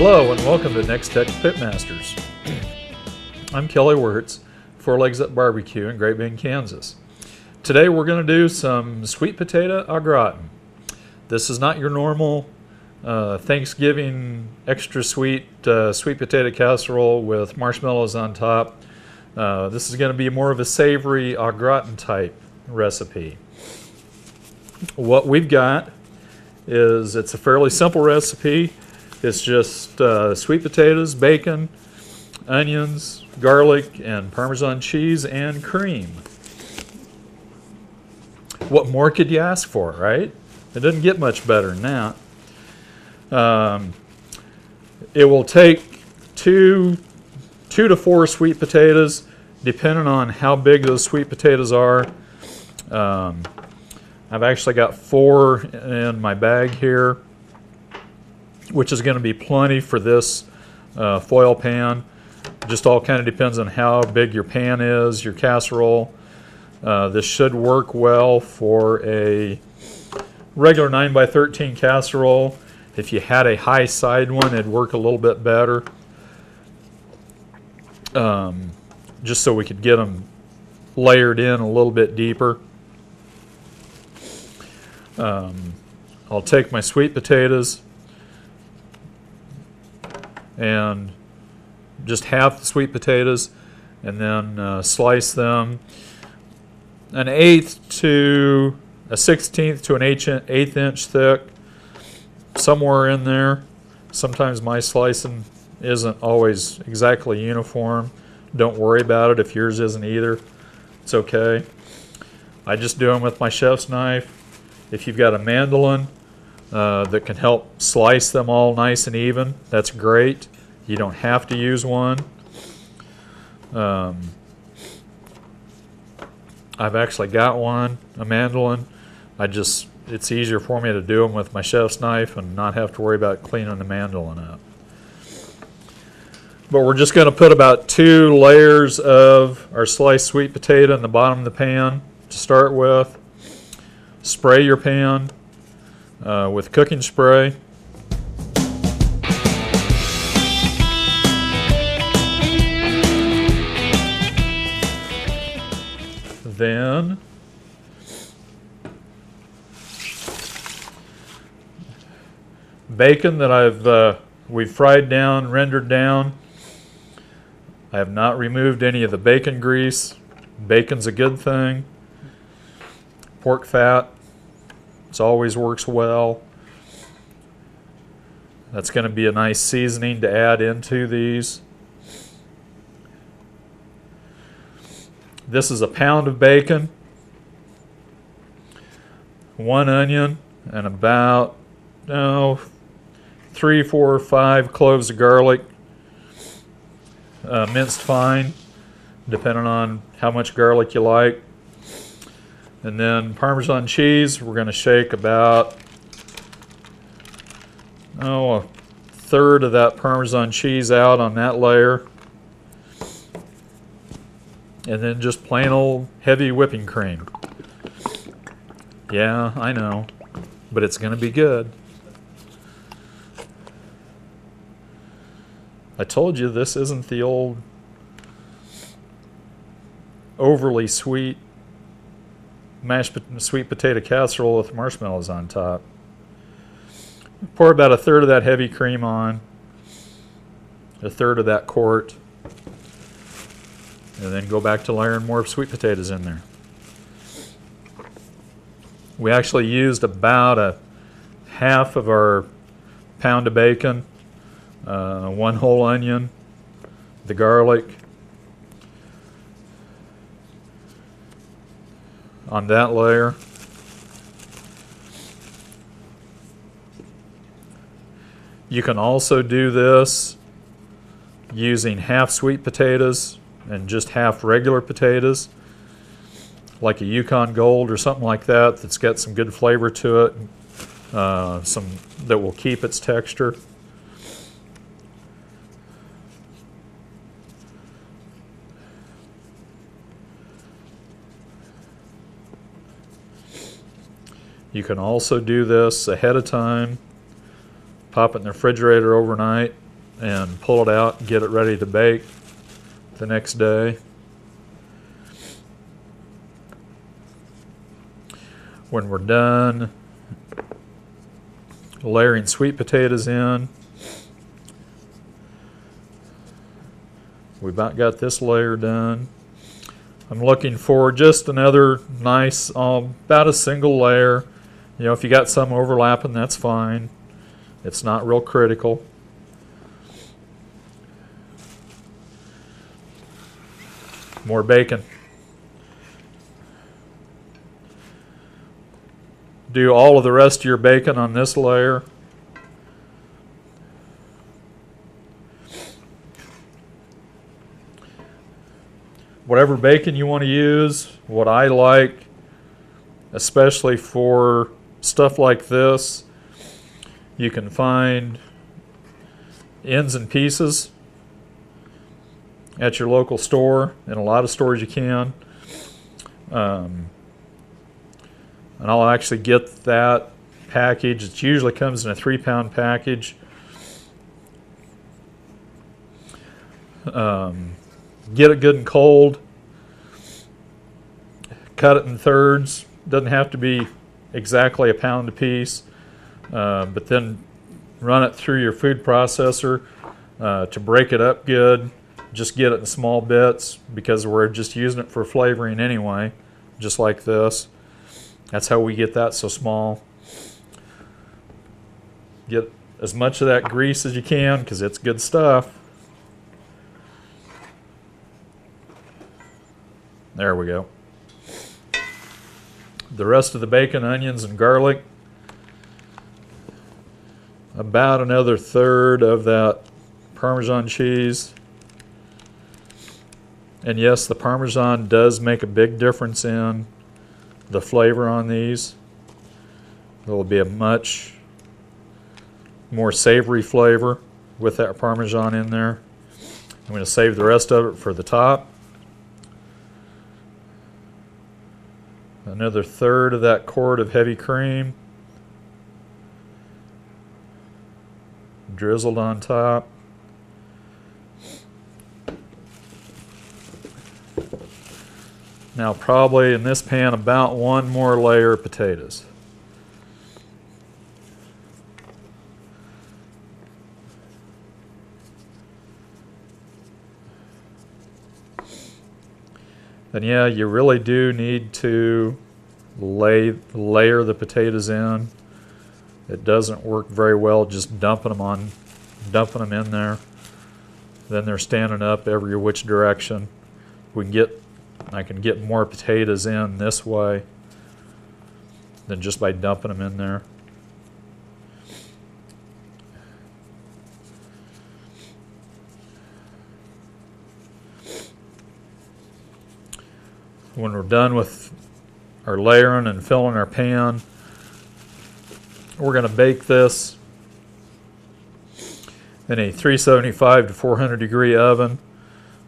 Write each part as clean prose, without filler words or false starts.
Hello and welcome to Nex-Tech Pitmasters. I'm Kelly Wirtz, Four Legs Up Barbecue in Great Bend, Kansas. Today we're going to do some sweet potato au gratin. This is not your normal Thanksgiving extra sweet sweet potato casserole with marshmallows on top. This is going to be more of a savory au gratin type recipe. What we've got is, it's a fairly simple recipe. It's just sweet potatoes, bacon, onions, garlic, and Parmesan cheese and cream. What more could you ask for, right? It doesn't get much better than that. It will take two to four sweet potatoes, depending on how big those sweet potatoes are. I've actually got 4 in my bag here, which is going to be plenty for this foil pan. Just all kind of depends on how big your pan is, your casserole. This should work well for a regular 9x13 casserole. If you had a high side one, it'd work a little bit better. Just so we could get them layered in a little bit deeper. I'll take my sweet potatoes and just half the sweet potatoes, and then slice them 1/8 to a 1/16 to an 1/8 inch thick, somewhere in there. Sometimes my slicing isn't always exactly uniform. Don't worry about it if yours isn't either. It's okay. I just do them with my chef's knife. If you've got a mandolin that can help slice them all nice and even, that's great. You don't have to use one. I've actually got one, a mandolin. It's easier for me to do them with my chef's knife and not have to worry about cleaning the mandolin up. But we're just going to put about 2 layers of our sliced sweet potato in the bottom of the pan to start with. Spray your pan with cooking spray. Then bacon that we've fried down, rendered down. I have not removed any of the bacon grease. Bacon's a good thing. Pork fat, it always works well. That's going to be a nice seasoning to add into these. This is a pound of bacon, 1 onion, and about 3, 4, 5 cloves of garlic, minced fine, depending on how much garlic you like. And then Parmesan cheese, we're going to shake about a 1/3 of that Parmesan cheese out on that layer. And then just plain old heavy whipping cream. Yeah, I know, but it's going to be good. I told you this isn't the old overly sweet sweet potato casserole with marshmallows on top. Pour about 1/3 of that heavy cream on, 1/3 of that quart, and then go back to layering more sweet potatoes in there. We actually used about 1/2 of our pound of bacon, 1 whole onion, the garlic on that layer. You can also do this using half sweet potatoes and just half regular potatoes, like a Yukon Gold or something like that, that's got some good flavor to it, some that will keep its texture. You can also do this ahead of time, pop it in the refrigerator overnight, and pull it out and get it ready to bake the next day. When we're done layering sweet potatoes in, we about got this layer done. I'm looking for just another nice, about a single layer. You know, if you got some overlapping, that's fine. It's not real critical. More bacon. Do all of the rest of your bacon on this layer. Whatever bacon you want to use, what I like, especially for stuff like this, you can find ends and pieces at your local store. In a lot of stores you can. And I'll actually get that package. It usually comes in a 3-pound package. Get it good and cold. Cut it in thirds. Doesn't have to be exactly a pound a piece. But then run it through your food processor to break it up good. Just get it in small bits because we're just using it for flavoring anyway, just like this. That's how we get that so small. Get as much of that grease as you can because it's good stuff. There we go. The rest of the bacon, onions, and garlic. About another third of that Parmesan cheese. And yes, the Parmesan does make a big difference in the flavor on these. There will be a much more savory flavor with that Parmesan in there. I'm going to save the rest of it for the top. Another third of that quart of heavy cream drizzled on top. Now probably in this pan about one more layer of potatoes. And yeah, you really do need to layer the potatoes in. It doesn't work very well just dumping them in there. Then they're standing up every which direction. I can get more potatoes in this way than just by dumping them in there. When we're done with our layering and filling our pan, we're going to bake this in a 375 to 400 degree oven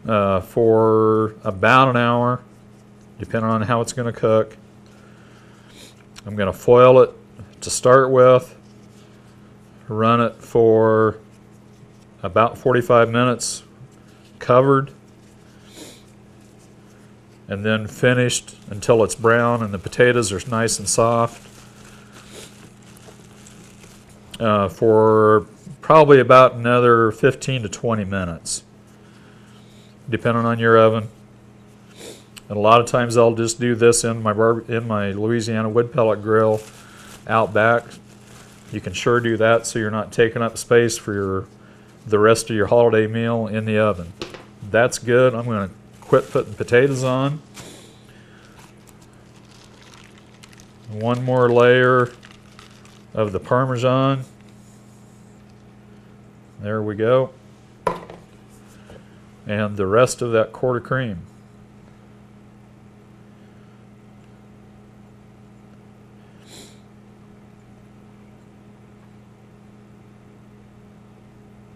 for about an hour, depending on how it's going to cook. I'm going to foil it to start with, run it for about 45 minutes covered, and then finished until it's brown and the potatoes are nice and soft for probably about another 15 to 20 minutes, depending on your oven. And a lot of times I'll just do this in my Louisiana wood pellet grill out back. You can sure do that so you're not taking up space for the rest of your holiday meal in the oven. That's good. I'm going to quit putting potatoes on. One more layer of the Parmesan. There we go. And the rest of that quart of cream.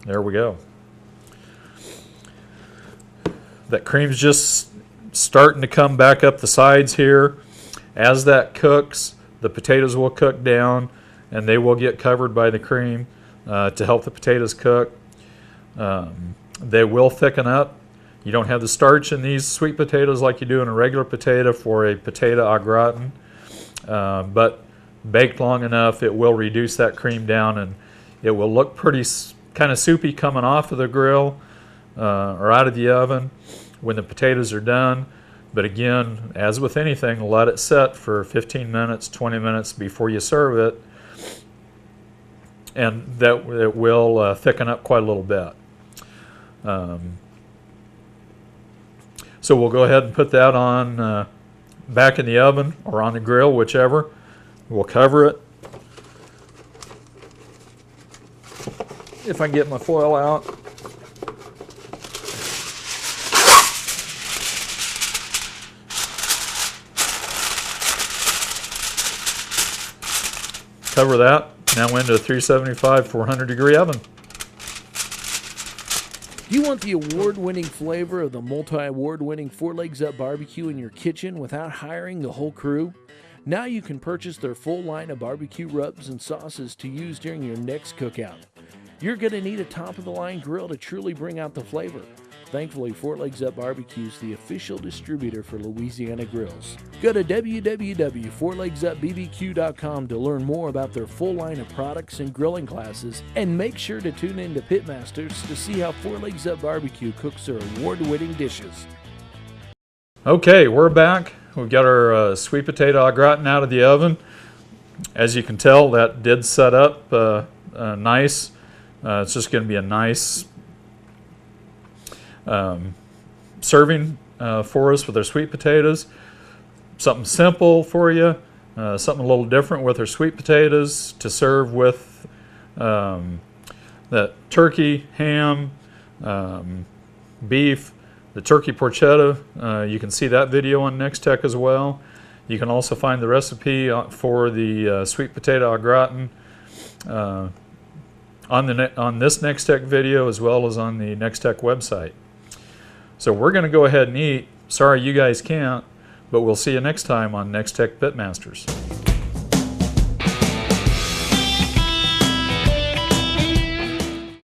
There we go. That cream's just starting to come back up the sides here. As that cooks, the potatoes will cook down and they will get covered by the cream to help the potatoes cook. They will thicken up. You don't have the starch in these sweet potatoes like you do in a regular potato for a potato au gratin, but baked long enough, it will reduce that cream down, and it will look pretty kind of soupy coming off of the grill or out of the oven when the potatoes are done. But again, as with anything, let it set for 15 minutes, 20 minutes before you serve it, and that it will thicken up quite a little bit. So we'll go ahead and put that on back in the oven or on the grill, whichever. We'll cover it. If I can get my foil out. Cover that. Now into a 375, 400 degree oven. Do you want the award-winning flavor of the multi-award-winning 4 Legs Up barbecue in your kitchen without hiring the whole crew? Now you can purchase their full line of barbecue rubs and sauces to use during your next cookout. You're going to need a top-of-the-line grill to truly bring out the flavor. Thankfully, 4 Legs Up Barbecue is the official distributor for Louisiana Grills. Go to www.4legsupbbq.com to learn more about their full line of products and grilling classes, and make sure to tune in to Pitmasters to see how 4 Legs Up Barbecue cooks their award-winning dishes. Okay, we're back. We've got our sweet potato au gratin out of the oven. As you can tell, that did set up nice. It's just going to be a nice serving for us with our sweet potatoes. Something simple for you, something a little different with our sweet potatoes to serve with that turkey, ham, beef, the turkey porchetta. You can see that video on Nex-Tech as well. You can also find the recipe for the sweet potato au gratin on this Nex-Tech video, as well as on the Nex-Tech website. So we're going to go ahead and eat. Sorry you guys can't, but we'll see you next time on Nex-Tech Pitmasters.